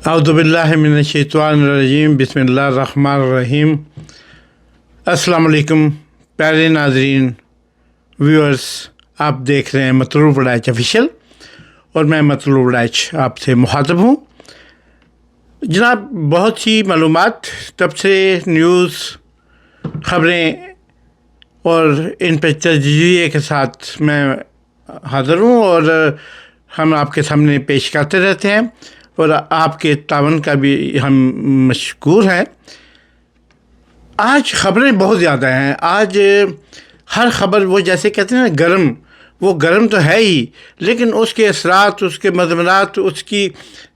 اعوذ باللہ من الشیطان الرجیم، بسم اللہ الرحمن الرحیم۔ السلام علیکم پیارے ناظرین، ویورز، آپ دیکھ رہے ہیں مطلوب وڑائچ آفیشیل اور میں مطلوب وڑائچ آپ سے مخاطب ہوں۔ جناب، بہت سی معلومات، تب سے نیوز، خبریں اور ان پہ تجزیے کے ساتھ میں حاضر ہوں اور ہم آپ کے سامنے پیش کرتے رہتے ہیں اور آپ کے تعاون کا بھی ہم مشکور ہیں۔ آج خبریں بہت زیادہ ہیں۔ آج ہر خبر وہ جیسے کہتے ہیں نا گرم، وہ گرم تو ہے ہی، لیکن اس کے اثرات، اس کے مضمرات، اس کی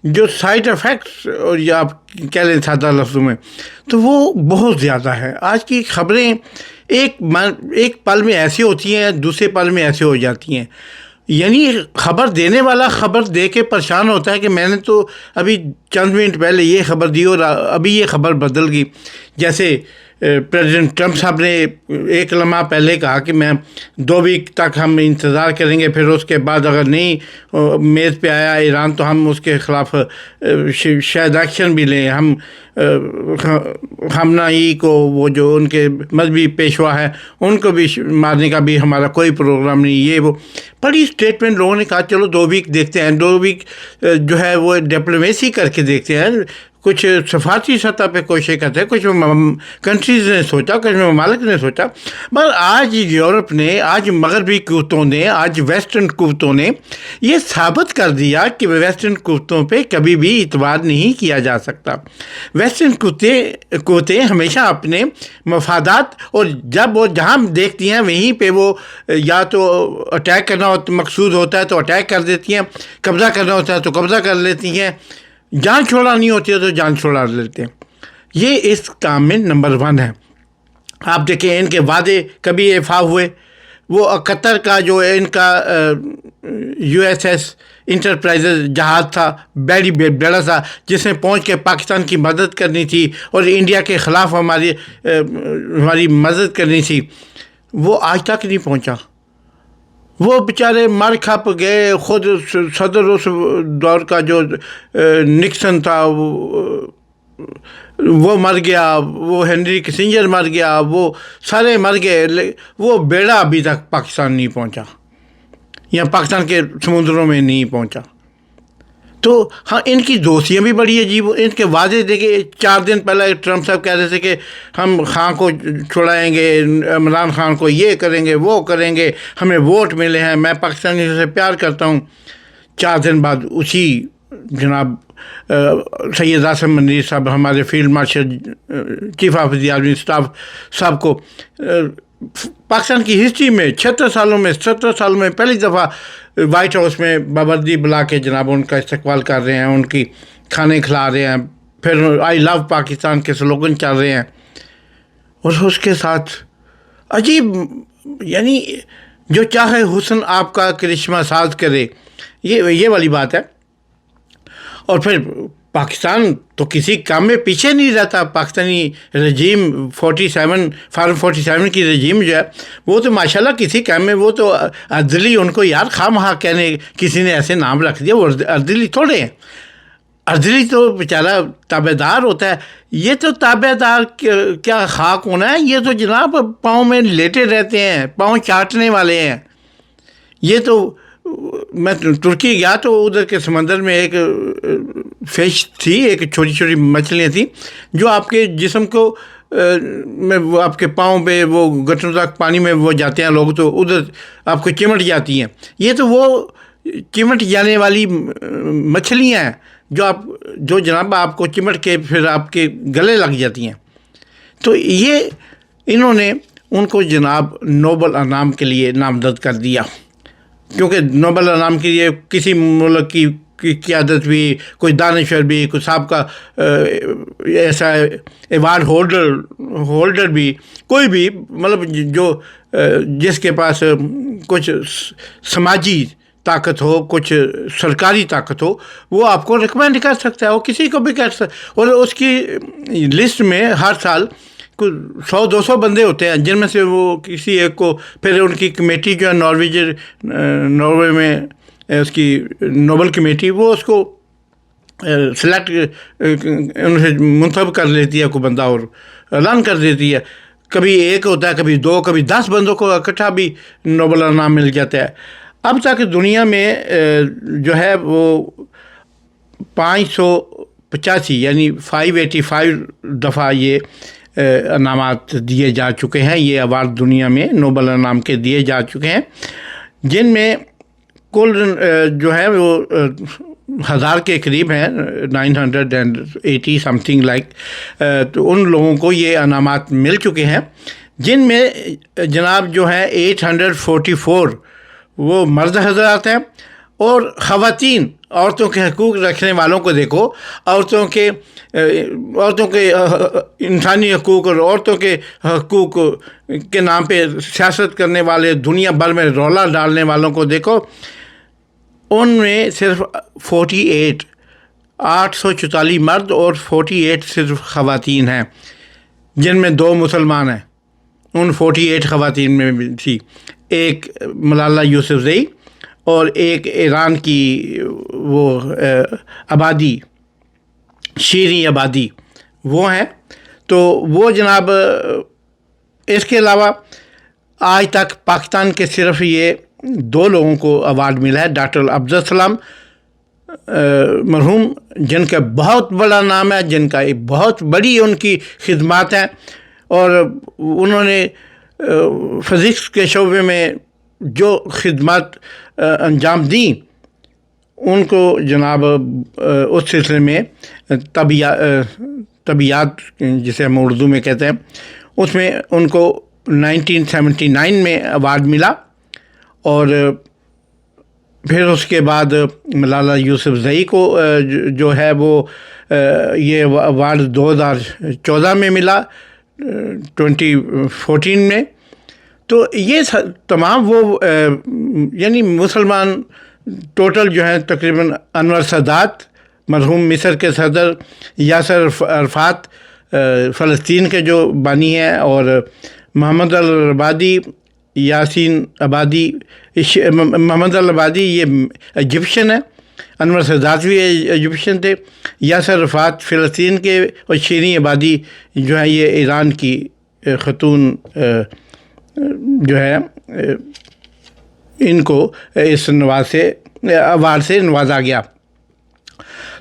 جو سائیڈ افیکٹس، اور یا آپ کہہ لیں سادہ لفظوں میں، تو وہ بہت زیادہ ہے۔ آج کی خبریں ایک پل میں ایسی ہوتی ہیں، دوسرے پل میں ایسے ہو جاتی ہیں۔ یعنی خبر دینے والا خبر دے کے پریشان ہوتا ہے کہ میں نے تو ابھی چند منٹ پہلے یہ خبر دی اور ابھی یہ خبر بدل گئی۔ جیسے پریزیڈنٹ ٹرمپ صاحب نے ایک لمحہ پہلے کہا کہ میں 2 ویک تک ہم انتظار کریں گے، پھر اس کے بعد اگر نہیں میز پہ آیا ایران تو ہم اس کے خلاف شاید ایکشن بھی لیں۔ ہم خامنہ ای کو، وہ جو ان کے مذہبی پیشوا ہے، ان کو بھی مارنے کا بھی ہمارا کوئی پروگرام نہیں۔ یہ وہ بڑی اسٹیٹمنٹ لوگوں نے کہا چلو 2 ویک دیکھتے ہیں، 2 ویک جو ہے وہ ڈپلومیسی کر کے دیکھتے ہیں۔ کچھ سفارتی سطح پہ کوشش کرتے ہیں، کچھ کنٹریز نے سوچا، کچھ ممالک نے سوچا، مگر آج یورپ نے، آج مغربی قوتوں نے، آج ویسٹرن قوتوں نے یہ ثابت کر دیا کہ ویسٹرن قوتوں پہ کبھی بھی اعتماد نہیں کیا جا سکتا۔ ویسٹرن قوتیں ہمیشہ اپنے مفادات، اور جب وہ جہاں دیکھتی ہیں وہیں پہ وہ یا تو اٹیک کرنا مقصود ہوتا ہے تو اٹیک کر دیتی ہیں، قبضہ کرنا ہوتا ہے تو قبضہ کر لیتی ہیں، جان چھوڑانی ہوتی ہے تو جان چھوڑا لیتے ہیں۔ یہ اس کام میں نمبر 1 ہے۔ آپ دیکھیں ان کے وعدے کبھی ایفا ہوئے۔ وہ قطر کا جو ان کا USS انٹرپرائزز جہاز تھا، بڑا سا، جس میں پہنچ کے پاکستان کی مدد کرنی تھی اور انڈیا کے خلاف ہماری مدد کرنی تھی، وہ آج تک نہیں پہنچا۔ وہ بیچارے مر کھپ گئے۔ خود صدر اس دور کا جو نکسن تھا وہ مر گیا، وہ ہنری کسنجر مر گیا، وہ سارے مر گئے، وہ بیڑا ابھی تک پاکستان نہیں پہنچا یا پاکستان کے سمندروں میں نہیں پہنچا۔ تو ہاں، ان کی دوستیاں بھی بڑی عجیب۔ ان کے وعدے دیکھے، 4 دن پہلے ٹرمپ صاحب کہہ رہے تھے کہ ہم خان کو چھڑائیں گے، عمران خان کو یہ کریں گے، وہ کریں گے، ہمیں ووٹ ملے ہیں، میں پاکستانی سے پیار کرتا ہوں۔ 4 دن بعد اسی جناب سید عاصم منیر صاحب، ہمارے field marshal, chief of the army staff صاحب کو پاکستان کی ہسٹری میں 76 سالوں میں 70 سالوں میں پہلی دفعہ وائٹ ہاؤس میں بابردی بلا کے جناب ان کا استقبال کر رہے ہیں، ان کی کھانے کھلا رہے ہیں، پھر آئی لو پاکستان کے سلوگن چل رہے ہیں، اور اس کے ساتھ عجیب، یعنی جو چاہے حسن آپ کا کرشمہ ساز کرے، یہ والی بات ہے۔ اور پھر پاکستان تو کسی کام میں پیچھے نہیں رہتا۔ پاکستانی رجیم فارم 47 کی رجیم جو ہے، وہ تو ماشاءاللہ کسی کام میں، وہ تو اردلی، ان کو یار خواہ مخواہ کہنے کسی نے ایسے نام رکھ دیا، وہ اردلی تھوڑے ہیں۔ اردلی تو بیچارہ تابع دار ہوتا ہے۔ یہ تو تابع دار کیا خاک ہونا ہے، یہ تو جناب پاؤں میں لیٹے رہتے ہیں، پاؤں چاٹنے والے ہیں۔ یہ تو میں ترکی گیا تو ادھر کے سمندر میں ایک فش تھی، ایک چھوٹی چھوٹی مچھلیاں تھیں جو آپ کے جسم کو میں، وہ آپ کے پاؤں پہ، وہ گھٹنوں تک پانی میں وہ جاتے ہیں لوگ، تو ادھر آپ کو چمٹ جاتی ہیں۔ یہ تو وہ چمٹ جانے والی مچھلیاں ہیں جو جناب آپ کو چمٹ کے پھر آپ کے گلے لگ جاتی ہیں۔ تو یہ انہوں نے ان کو جناب نوبل انعام کے لیے نامزد کر دیا، کیونکہ نوبل انعام کے لیے کسی ملک کی قیادت بھی، کوئی دانشور بھی، کوئی سابقہ ایسا ایوارڈ ہولڈر بھی، کوئی بھی، مطلب جو جس کے پاس کچھ سماجی طاقت ہو، کچھ سرکاری طاقت ہو، وہ آپ کو ریکمینڈ کر سکتا ہے، وہ کسی کو بھی کر سکتا ہے۔ اور اس کی لسٹ میں ہر سال 100-200 بندے ہوتے ہیں، جن میں سے وہ کسی ایک کو، پھر ان کی کمیٹی جو ہے ناروے میں اس کی نوبل کمیٹی، وہ اس کو سلیکٹ ان سے منتخب کر لیتی ہے کوئی بندہ اور اعلان کر دیتی ہے. کبھی ایک ہوتا ہے, کبھی دو, کبھی 10 بندوں کو اکٹھا بھی نوبل انعام مل جاتا ہے. اب تک دنیا میں جو ہے وہ 585 یعنی 585 دفعہ یہ انعامات دیے جا چکے ہیں. یہ ایوارڈ دنیا میں نوبل انعام کے دیے جا چکے ہیں, جن میں کل جو ہے وہ 1000 کے قریب ہیں, 980 سم تھنگ لائک. تو ان لوگوں کو یہ انعامات مل چکے ہیں, جن میں جناب جو ہے 844 وہ مرد حضرات ہیں, اور خواتین عورتوں کے حقوق رکھنے والوں کو دیکھو, عورتوں کے انسانی حقوق اور عورتوں کے حقوق کے نام پہ سیاست کرنے والے, دنیا بھر میں رولا ڈالنے والوں کو دیکھو. ان میں صرف 844 مرد اور 48 صرف خواتین ہیں, جن میں 2 مسلمان ہیں. ان 48 خواتین میں بھی تھی ایک ملالہ یوسفزئی اور ایک ایران کی وہ آبادی, شیریں آبادی, وہ ہیں. تو وہ جناب اس کے علاوہ آج تک پاکستان کے صرف یہ 2 لوگوں کو ایوارڈ ملا ہے. ڈاکٹر عبدالسلام مرحوم, جن کا بہت بڑا نام ہے, جن کا ایک بہت بڑی ان کی خدمات ہیں, اور انہوں نے فزکس کے شعبے میں جو خدمات انجام دیں, ان کو جناب اس سلسلے میں طبیعیات جسے ہم اردو میں کہتے ہیں, اس میں ان کو 1979 میں ایوارڈ ملا. اور پھر اس کے بعد ملالہ یوسفزئی کو جو ہے وہ یہ ایوارڈ 2014 میں ملا, 2014 میں. تو یہ تمام وہ یعنی مسلمان ٹوٹل جو ہیں تقریباً انور سادات مرحوم مصر کے صدر, یاسر عرفات فلسطین کے جو بانی ہیں, اور محمد العبادی, یاسین عبادی, محمد العبادی یہ ایجپشن ہے, انور سادات بھی ایجپشن تھے, یاسر عرفات فلسطین کے, اور شیریں عبادی جو ہے یہ ایران کی خاتون جو ہے, ان کو اس ایوارڈ سے نوازا گیا.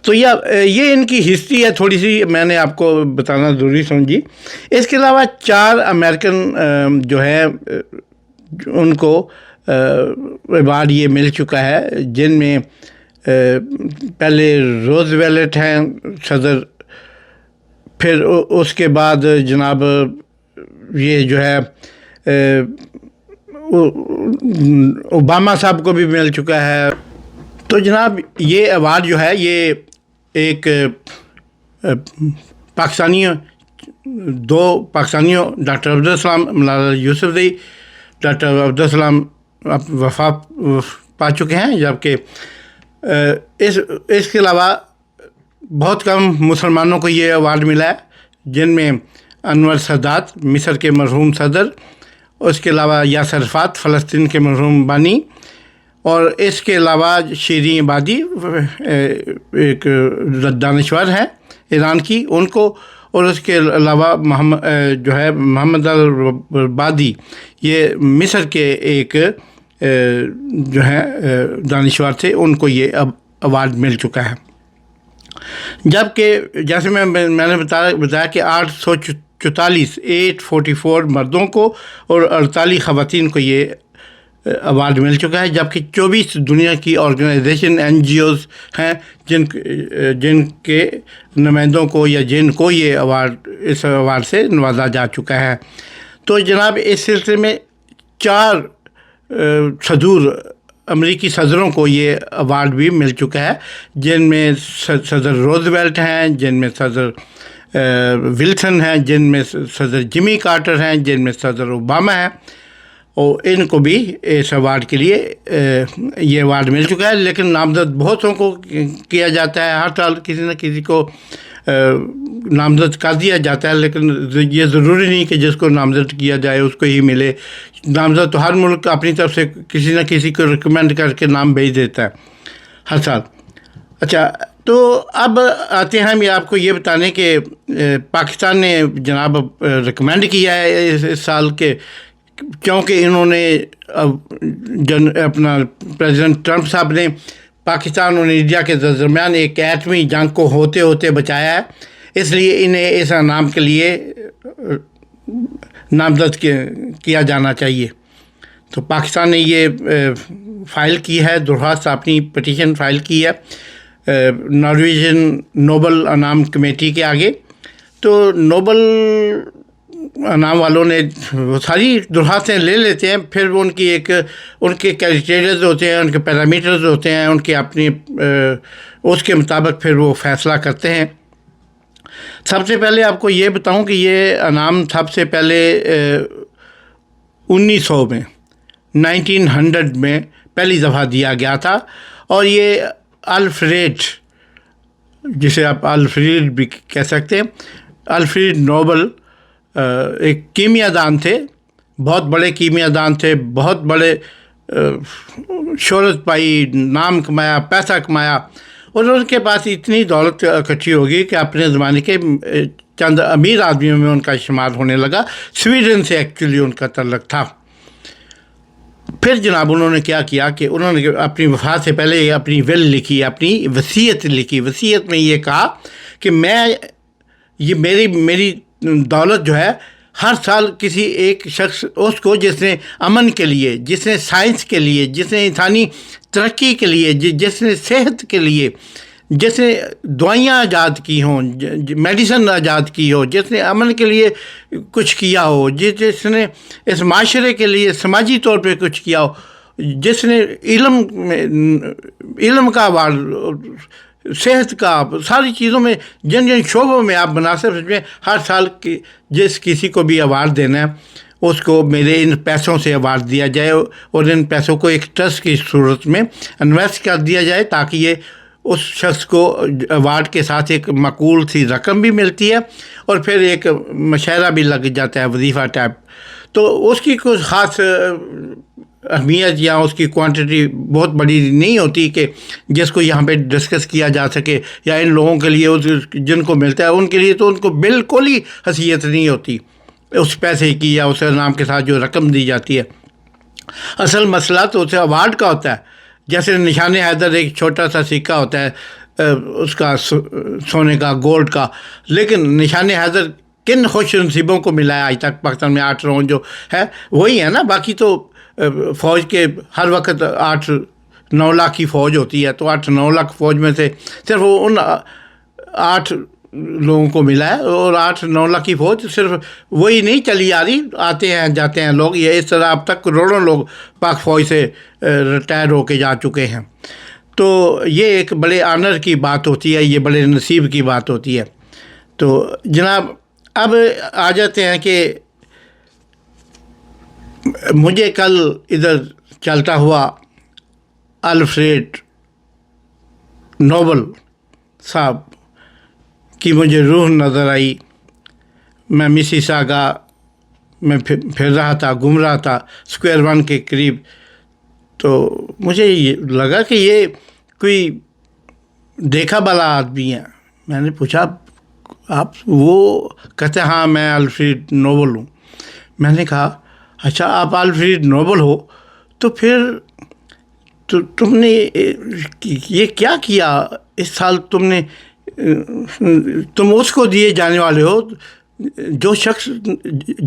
تو یہ ان کی ہسٹری ہے, تھوڑی سی میں نے آپ کو بتانا ضروری سمجھی. اس کے علاوہ 4 امریکن جو ہے ان کو ایوارڈ یہ مل چکا ہے, جن میں پہلے روز ویلٹ ہیں صدر, پھر اس کے بعد جناب یہ جو ہے اوباما صاحب کو بھی مل چکا ہے. تو جناب یہ ایوارڈ جو ہے یہ ایک دو پاکستانیوں ڈاکٹر عبدالسلام, ملالہ یوسفزئی, ڈاکٹر عبدالسلام وفات پا چکے ہیں, جبکہ اس کے علاوہ بہت کم مسلمانوں کو یہ ایوارڈ ملا ہے, جن میں انور سادات مصر کے مرحوم صدر, اس کے علاوہ یاسر عرفات فلسطین کے مرحوم بانی, اور اس کے علاوہ شیریں عبادی ایک دانشور ہیں ایران کی, ان کو, اور اس کے علاوہ جو ہے محمد العبادی یہ مصر کے ایک جو ہے دانشور تھے, ان کو یہ ایوارڈ مل چکا ہے. جبکہ جیسے میں نے بتایا کہ 844 مردوں کو اور 48 خواتین کو یہ ایوارڈ مل چکا ہے, جبکہ 24 دنیا کی آرگنائزیشن NGOs ہیں جن کے نمائندوں کو یا جن کو یہ اس ایوارڈ سے نوازا جا چکا ہے. تو جناب اس سلسلے میں 4 امریکی صدروں کو یہ ایوارڈ بھی مل چکا ہے, جن میں صدر روز ویلٹ ہیں, جن میں صدر ولسن ہیں, جن میں صدر جمی کارٹر ہیں, جن میں صدر اوباما ہیں, اور ان کو بھی اس ایوارڈ کے لیے یہ ایوارڈ مل چکا ہے. لیکن نامزد بہتوں کو کیا جاتا ہے, ہر سال کسی نہ کسی کو نامزد کر دیا جاتا ہے, لیکن یہ ضروری نہیں کہ جس کو نامزد کیا جائے اس کو ہی ملے. نامزد تو ہر ملک اپنی طرف سے کسی نہ کسی کو ریکمینڈ کر کے نام بھیج دیتا ہے ہر سال. اچھا, تو اب آتے ہیں ہم آپ کو یہ بتانے کہ پاکستان نے جناب ریکمینڈ کیا ہے اس سال کے، کیونکہ انہوں نے اپنا پریزیڈنٹ ٹرمپ صاحب نے پاکستان اور انڈیا کے درمیان ایک ایٹمی جنگ کو ہوتے ہوتے بچایا ہے، اس لیے انہیں اس انعام کے لیے نامزد کیا جانا چاہیے۔ تو پاکستان نے یہ فائل کی ہے، درخواست اپنی پٹیشن فائل کی ہے نارویجن نوبل انعام کمیٹی کے آگے۔ تو نوبل انعام والوں نے ساری درخواستیں لے لیتے ہیں، پھر ان کی ان کے کرائٹیریاز ہوتے ہیں، ان کے پیرامیٹرز ہوتے ہیں، ان کے اپنی اس کے مطابق پھر وہ فیصلہ کرتے ہیں۔ سب سے پہلے آپ کو یہ بتاؤں کہ یہ انعام سب سے پہلے 1900 میں 1900 میں پہلی دفعہ دیا گیا تھا، اور یہ الفریڈ، جسے آپ الفریڈ بھی کہہ سکتے ہیں، الفریڈ نوبل ایک کیمیا دان تھے، بہت بڑے کیمیا دان تھے، بہت بڑے شہرت پائی، نام کمایا، پیسہ کمایا، اور ان کے پاس اتنی دولت اکٹھی ہوگی کہ اپنے زمانے کے چند امیر آدمیوں میں ان کا شمار ہونے لگا۔ سویڈن سے ایکچولی ان کا تعلق تھا۔ پھر جناب انہوں نے کیا کیا کہ انہوں نے اپنی وفات سے پہلے اپنی ول لکھی، اپنی وصیت لکھی۔ وصیت میں یہ کہا کہ یہ میری دولت جو ہے، ہر سال کسی ایک شخص اس کو جس نے امن کے لیے، جس نے سائنس کے لیے، جس نے انسانی ترقی کے لیے، جس نے صحت کے لیے، جس نے دوائیاں ایجاد کی ہوں، میڈیسن ایجاد کی ہو، جس نے امن کے لیے کچھ کیا ہو، جس نے اس معاشرے کے لیے سماجی طور پہ کچھ کیا ہو، جس نے علم کا ایوارڈ، صحت کا، ساری چیزوں میں جن شعبوں میں آپ مناسب میں ہر سال جس کسی کو بھی ایوارڈ دینا ہے اس کو میرے ان پیسوں سے ایوارڈ دیا جائے، اور ان پیسوں کو ایک ٹرسٹ کی صورت میں انویسٹ کر دیا جائے، تاکہ یہ اس شخص کو ایوارڈ کے ساتھ ایک معقول سی رقم بھی ملتی ہے، اور پھر ایک مشاہرہ بھی لگ جاتا ہے، وظیفہ ٹائپ۔ تو اس کی کچھ خاص اہمیت یا اس کی کوانٹٹی بہت بڑی نہیں ہوتی کہ جس کو یہاں پہ ڈسکس کیا جا سکے، یا ان لوگوں کے لیے جن کو ملتا ہے ان کے لیے تو ان کو بالکل ہی حیثیت نہیں ہوتی اس پیسے کی یا اس انعام کے ساتھ جو رقم دی جاتی ہے۔ اصل مسئلہ تو اسے ایوارڈ کا ہوتا ہے، جیسے نشان حیدر ایک چھوٹا سا سکہ ہوتا ہے اس کا سونے کا، گولڈ کا، لیکن نشان حیدر کن خوش نصیبوں کو ملا ہے آج تک پاکستان میں؟ 8 راؤنڈ جو ہے وہی ہے نا، باقی تو فوج کے ہر وقت 8-9 لاکھ کی فوج ہوتی ہے، تو 8-9 لاکھ فوج میں سے صرف ان 8 لوگوں کو ملا ہے، اور 8-9 لاکھ کی فوج صرف وہی نہیں چلی آ رہی، آتے ہیں جاتے ہیں لوگ، یہ اس طرح اب تک کروڑوں لوگ پاک فوج سے ریٹائر ہو کے جا چکے ہیں۔ تو یہ ایک بڑے آنر کی بات ہوتی ہے، یہ بڑے نصیب کی بات ہوتی ہے۔ تو جناب اب آ جاتے ہیں کہ مجھے کل ادھر چلتا ہوا الفریڈ نوبل صاحب کی مجھے روح نظر آئی۔ میں مسیساگا میں پھر رہا تھا، گھوم رہا تھا اسکوائر 1 کے قریب، تو مجھے یہ لگا کہ یہ کوئی دیکھا بھلا آدمی ہے۔ میں نے پوچھا آپ وہ؟ کہتے ہاں میں الفریڈ نوبل ہوں۔ میں نے کہا اچھا آپ الفریڈ نوبل ہو، تو پھر تم نے یہ کیا کیا اس سال؟ تم اس کو دیے جانے والے ہو جو شخص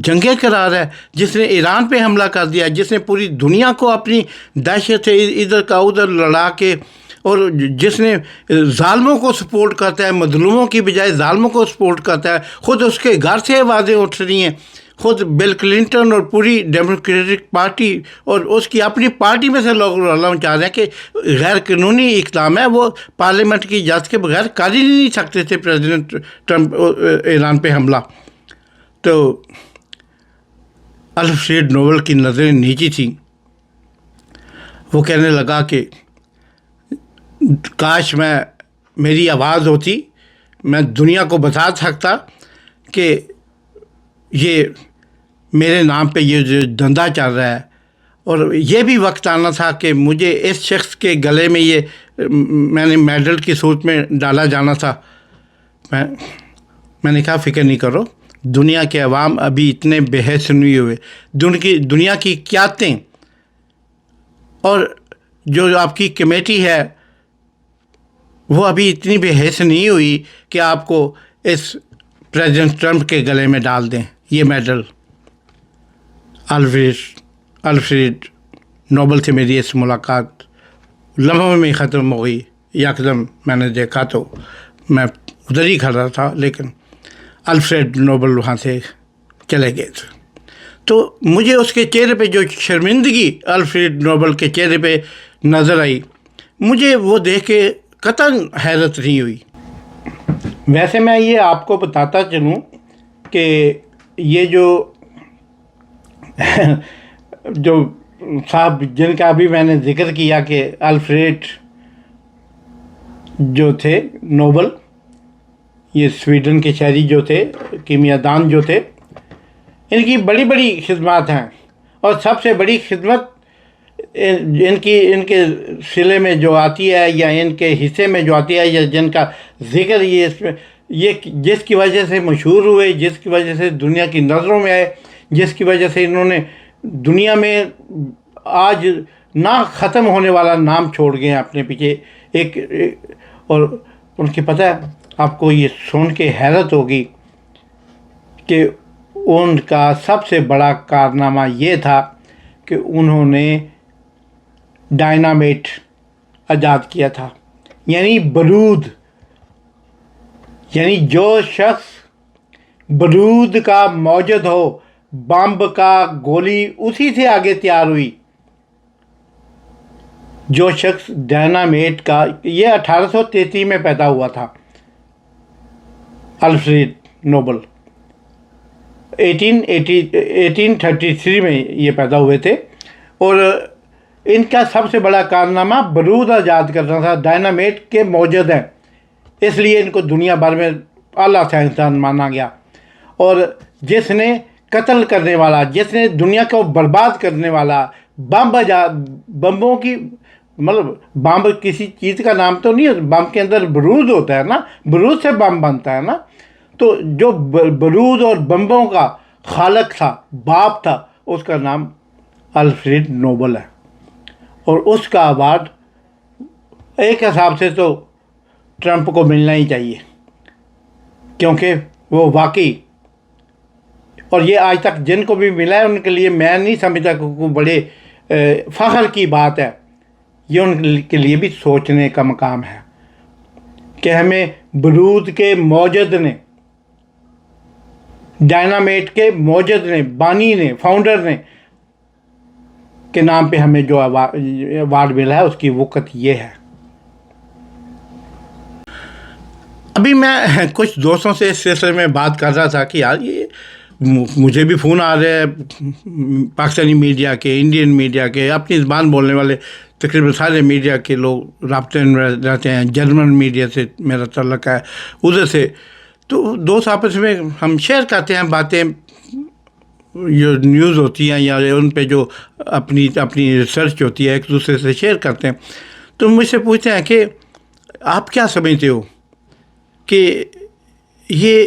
جنگیں کرا رہا ہے، جس نے ایران پہ حملہ کر دیا، جس نے پوری دنیا کو اپنی دہشت سے ادھر کا ادھر لڑا کے، اور جس نے ظالموں کو سپورٹ کرتا ہے، مظلوموں کی بجائے ظالموں کو سپورٹ کرتا ہے۔ خود اس کے گھر سے آوازیں اٹھ رہی ہیں، خود بل کلنٹن اور پوری ڈیموکریٹک پارٹی اور اس کی اپنی پارٹی میں سے لوگ علم چاہ رہے ہیں کہ غیر قانونی اقدام ہے، وہ پارلیمنٹ کی اجازت کے بغیر کر ہی نہیں سکتے تھے پریزیڈنٹ ٹرمپ ایران پہ حملہ۔ تو الفریڈ نوبل کی نظریں نیچی تھیں، وہ کہنے لگا کہ کاش میری آواز ہوتی، میں دنیا کو بتا سکتا کہ یہ میرے نام پہ یہ جو دھندا چل رہا ہے، اور یہ بھی وقت آنا تھا کہ مجھے اس شخص کے گلے میں یہ میں نے میڈل کی صورت میں ڈالا جانا تھا، میں نے کہا فکر نہیں کرو، دنیا کے عوام ابھی اتنے بے حیث نہیں ہوئے، دنیا کی قیادتیں اور جو آپ کی کمیٹی ہے وہ ابھی اتنی بے حیث نہیں ہوئی کہ آپ کو اس پریزیڈنٹ ٹرمپ کے گلے میں ڈال دیں یہ میڈل۔ الفریڈ نوبل سے میری اس ملاقات لمحوں میں ختم ہو گئی، یکدم میں نے دیکھا تو میں ادھر ہی کھڑا تھا، لیکن الفریڈ نوبل وہاں سے چلے گئے تھے۔ تو مجھے اس کے چہرے پہ جو شرمندگی الفریڈ نوبل کے چہرے پہ نظر آئی، مجھے وہ دیکھ کے قطعاً حیرت نہیں ہوئی۔ ویسے میں یہ آپ کو بتاتا چلوں کہ یہ جو صاحب جن کا ابھی میں نے ذکر کیا کہ الفریڈ جو تھے نوبل، یہ سویڈن کے شہری جو تھے، کیمیا دان جو تھے، ان کی بڑی بڑی خدمات ہیں، اور سب سے بڑی خدمت ان کے سلے میں جو آتی ہے یا ان کے حصے میں جو آتی ہے یا جن کا ذکر یہ جس کی وجہ سے مشہور ہوئے، جس کی وجہ سے دنیا کی نظروں میں آئے، جس کی وجہ سے انہوں نے دنیا میں آج نہ ختم ہونے والا نام چھوڑ گئے ہیں اپنے پیچھے اور ان کی پتہ ہے آپ کو یہ سن کے حیرت ہوگی کہ ان کا سب سے بڑا کارنامہ یہ تھا کہ انہوں نے ڈائنامیٹ ایجاد کیا تھا، یعنی بارود، یعنی جو شخص بارود کا موجد ہو، بمب کا گولی اسی سے آگے تیار ہوئی۔ جو شخص ڈائنامیٹ کا، یہ 1833 میں پیدا ہوا تھا الفریڈ نوبل، 1833 میں یہ پیدا ہوئے تھے، اور ان کا سب سے بڑا کارنامہ بارود ایجاد کرنا تھا۔ ڈائنامیٹ کے موجد ہیں، اس لیے ان کو دنیا بھر میں اعلیٰ سائنسدان مانا گیا، اور جس نے قتل کرنے والا، جس نے دنیا کو برباد کرنے والا بمبوں کی، مطلب بم کسی چیز کا نام تو نہیں ہے، بم کے اندر بارود ہوتا ہے نا، بارود سے بم بنتا ہے نا، تو جو بارود اور بمبوں کا خالق تھا، باپ تھا، اس کا نام الفریڈ نوبل ہے، اور اس کا ایوارڈ ایک حساب سے تو ٹرمپ کو ملنا ہی چاہیے، کیونکہ وہ واقعی، اور یہ آج تک جن کو بھی ملا ہے ان کے لیے میں نہیں سمجھتا کہ کوئی بڑے فخر کی بات ہے، یہ ان کے لیے بھی سوچنے کا مقام ہے کہ ہمیں بارود کے موجد نے، ڈائنامیٹ کے موجد نے، بانی نے، فاؤنڈر نے کے نام پہ ہمیں جو ایوارڈ ملا ہے اس کی وقت یہ ہے۔ ابھی میں کچھ دوستوں سے اس سلسلے میں بات کر رہا تھا کہ یار یہ مجھے بھی فون آ رہے ہیں پاکستانی میڈیا کے، انڈین میڈیا کے، اپنی زبان بولنے والے تقریباً سارے میڈیا کے لوگ رابطے میں رہتے ہیں، جرمن میڈیا سے میرا تعلق ہے، ادھر سے، تو دوست آپس میں ہم شیئر کرتے ہیں باتیں، جو نیوز ہوتی ہیں یا ان پہ جو اپنی ریسرچ ہوتی ہے، ایک دوسرے سے شیئر کرتے ہیں، تو مجھ سے پوچھتے ہیں کہ آپ کیا سمجھتے ہو کہ یہ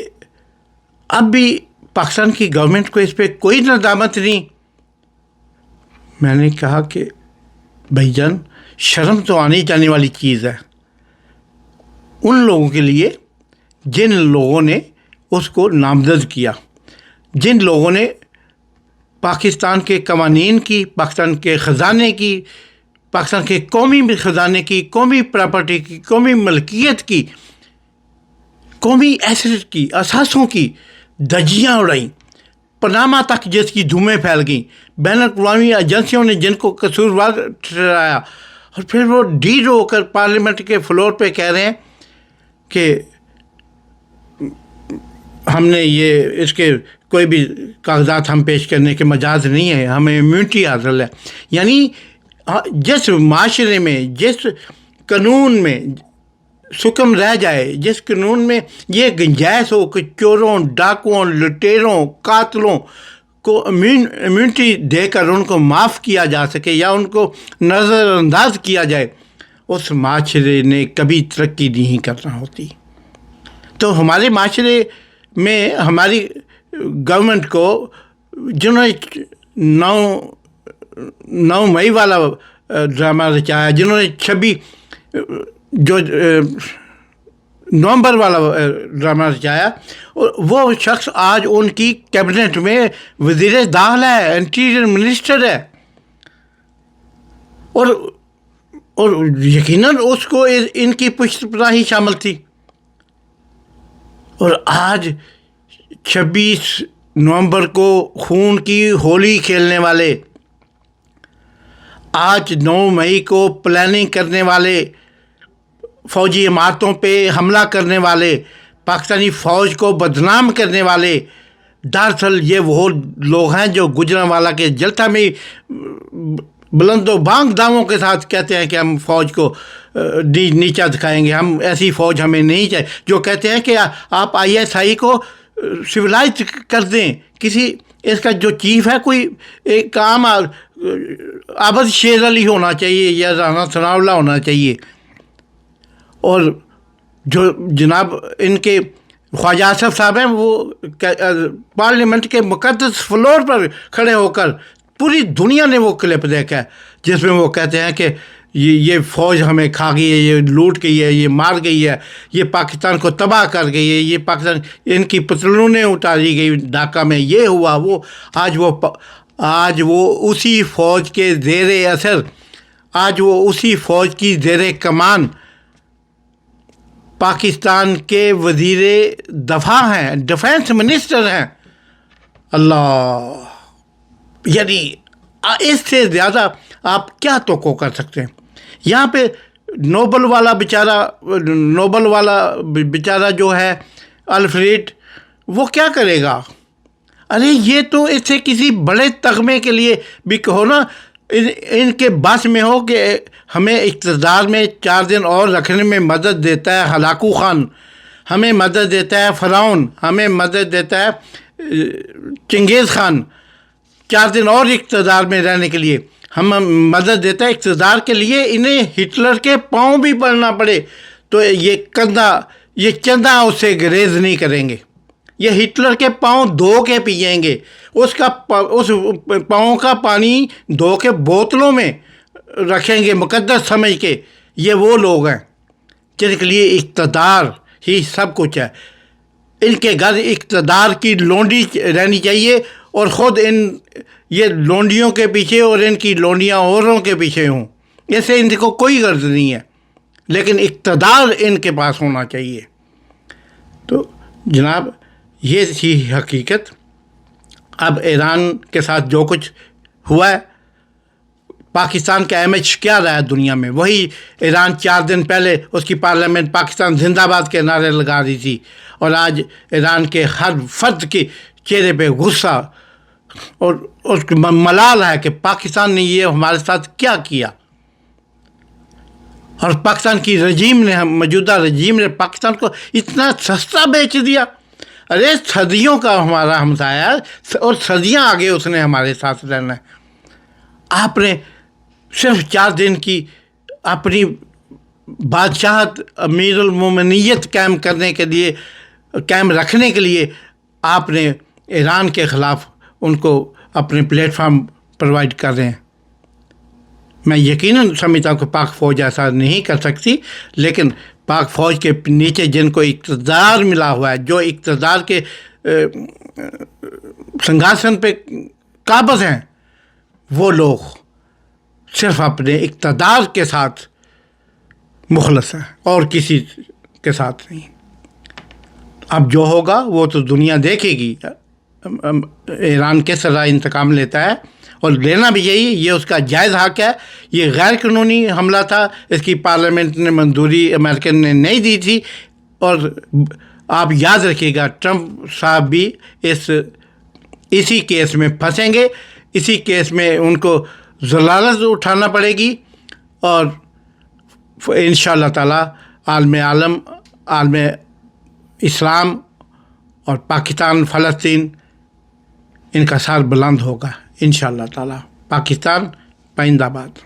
اب بھی پاکستان کی گورنمنٹ کو اس پہ کوئی ندامت نہیں؟ میں نے کہا کہ بھائی جان، شرم تو آنی جانے والی چیز ہے ان لوگوں کے لیے جن لوگوں نے اس کو نامزد کیا، جن لوگوں نے پاکستان کے قوانین کی، پاکستان کے خزانے کی، پاکستان کے قومی خزانے کی، قومی پراپرٹی کی، قومی ملکیت کی، قومی ایسٹ کی، اثاثوں کی دھجیاں اڑائیں، پاناما تک جس کی دھومیں پھیل گئیں، بین الاقوامی ایجنسیوں نے جن کو قصوروار ٹھہرایا، اور پھر وہ ڈھیل ہو کر پارلیمنٹ کے فلور پہ کہہ رہے ہیں کہ ہم نے یہ اس کے کوئی بھی کاغذات ہم پیش کرنے کے مجاز نہیں ہے، ہمیں امیونٹی حاصل ہے۔ یعنی جس معاشرے میں، جس قانون میں سکم رہ جائے، جس قانون میں یہ گنجائش ہو کہ چوروں، ڈاکوؤں، لٹیروں، قاتلوں کو امیونٹی دے کر ان کو معاف کیا جا سکے یا ان کو نظر انداز کیا جائے، اس معاشرے نے کبھی ترقی نہیں کرنا ہوتی. تو ہمارے معاشرے میں ہماری گورنمنٹ کو جنہوں نے 9 مئی والا ڈرامہ رچایا، جنہوں نے 26 جو نومبر والا ڈرامہ رچایا، وہ شخص آج ان کی کیبنٹ میں وزیر داخلہ ہے، انٹیریئر منسٹر ہے، اور یقیناً اس کو ان کی پشت پناہی شامل تھی. اور آج 26 نومبر کو خون کی ہولی کھیلنے والے، آج 9 مئی کو پلاننگ کرنے والے، فوجی عمارتوں پہ حملہ کرنے والے، پاکستانی فوج کو بدنام کرنے والے، دراصل یہ وہ لوگ ہیں جو گجرانوالہ کے جلتھا میں بلند و بانگ دعووں کے ساتھ کہتے ہیں کہ ہم فوج کو نیچا دکھائیں گے، ہم ایسی فوج ہمیں نہیں چاہیے. جو کہتے ہیں کہ آپ ISI کو سویلائز کر دیں، کسی اس کا جو چیف ہے کوئی ایک عام عابد شیر علی ہونا چاہیے یا رانا ثناء اللہ ہونا چاہیے. اور جو جناب ان کے خواجہ آصف صاحب ہیں، وہ پارلیمنٹ کے مقدس فلور پر کھڑے ہو کر پوری دنیا نے وہ کلپ دیکھا ہے جس میں وہ کہتے ہیں کہ یہ فوج ہمیں کھا گئی ہے، یہ لوٹ گئی ہے، یہ مار گئی ہے، یہ پاکستان کو تباہ کر گئی ہے، یہ پاکستان ان کی پتلونیں اتاری گئی ڈھاکہ میں، یہ ہوا وہ. آج وہ اسی فوج کے زیر اثر، آج وہ اسی فوج کی زیر کمان پاکستان کے وزیر دفاع ہیں، ڈیفینس منسٹر ہیں. اللہ، یعنی اس سے زیادہ آپ کیا توقع کر سکتے ہیں؟ یہاں پہ نوبل والا بیچارہ جو ہے الفریڈ، وہ کیا کرے گا؟ ارے یہ تو اس سے کسی بڑے تغمے کے لیے بھی کہو نا، ان کے بس میں ہو کہ ہمیں اقتدار میں 4 دن اور رکھنے میں مدد دیتا ہے ہلاکو خان، ہمیں مدد دیتا ہے فرعون، ہمیں مدد دیتا ہے چنگیز خان، 4 دن اور اقتدار میں رہنے کے لیے ہم مدد دیتا ہے اقتدار کے لیے. انہیں ہٹلر کے پاؤں بھی پڑنا پڑے تو یہ چندہ اس سے گریز نہیں کریں گے. یہ ہٹلر کے پاؤں دھو کے پئیں گے، اس پاؤں کا پانی دھو کے بوتلوں میں رکھیں گے مقدس سمجھ کے. یہ وہ لوگ ہیں جن کے لیے اقتدار ہی سب کچھ ہے. ان کے گھر اقتدار کی لونڈی رہنی چاہیے، اور خود یہ لونڈیوں کے پیچھے اور ان کی لونڈیاں اوروں کے پیچھے ہوں. ایسے ان کو کوئی غرض نہیں ہے، لیکن اقتدار ان کے پاس ہونا چاہیے. تو جناب یہ تھی حقیقت. اب ایران کے ساتھ جو کچھ ہوا ہے، پاکستان کا امیج کیا رہا ہے دنیا میں؟ وہی ایران 4 دن پہلے اس کی پارلیمنٹ پاکستان زندہ باد کے نعرے لگا رہی تھی، اور آج ایران کے ہر فرد کے چہرے پہ غصہ اور اس کی ملال ہے کہ پاکستان نے یہ ہمارے ساتھ کیا کیا. اور پاکستان کی رجیم نے، موجودہ رجیم نے پاکستان کو اتنا سستا بیچ دیا. ارے صدیوں کا ہمارا ہمسایہ ہے اور صدیاں آگے اس نے ہمارے ساتھ رہنا ہے. آپ نے صرف 4 دن کی اپنی بادشاہت، امیر المومنیت قائم رکھنے کے لیے آپ نے ایران کے خلاف ان کو اپنے پلیٹ فارم پرووائڈ کر رہے ہیں. میں یقیناً سمجھتا ہوں کہ پاک فوج ایسا نہیں کر سکتی، لیکن پاک فوج کے نیچے جن کو اقتدار ملا ہوا ہے، جو اقتدار کے سنگھاسن پہ قابض ہیں، وہ لوگ صرف اپنے اقتدار کے ساتھ مخلص ہیں اور کسی کے ساتھ نہیں. اب جو ہوگا وہ تو دنیا دیکھے گی. ایران کس طرح انتقام لیتا ہے، اور لینا بھی یہی، یہ اس کا جائز حق ہے. یہ غیر قانونی حملہ تھا، اس کی پارلیمنٹ نے منظوری امریکن نے نہیں دی تھی. اور آپ یاد رکھیے گا، ٹرمپ صاحب بھی اسی کیس میں پھنسیں گے. اسی کیس میں ان کو ضلالت اٹھانا پڑے گی، اور انشاءاللہ تعالی عالم اسلام اور پاکستان، فلسطین، ان کا سر بلند ہوگا انشاءاللہ تعالی. پاکستان پائندہ باد.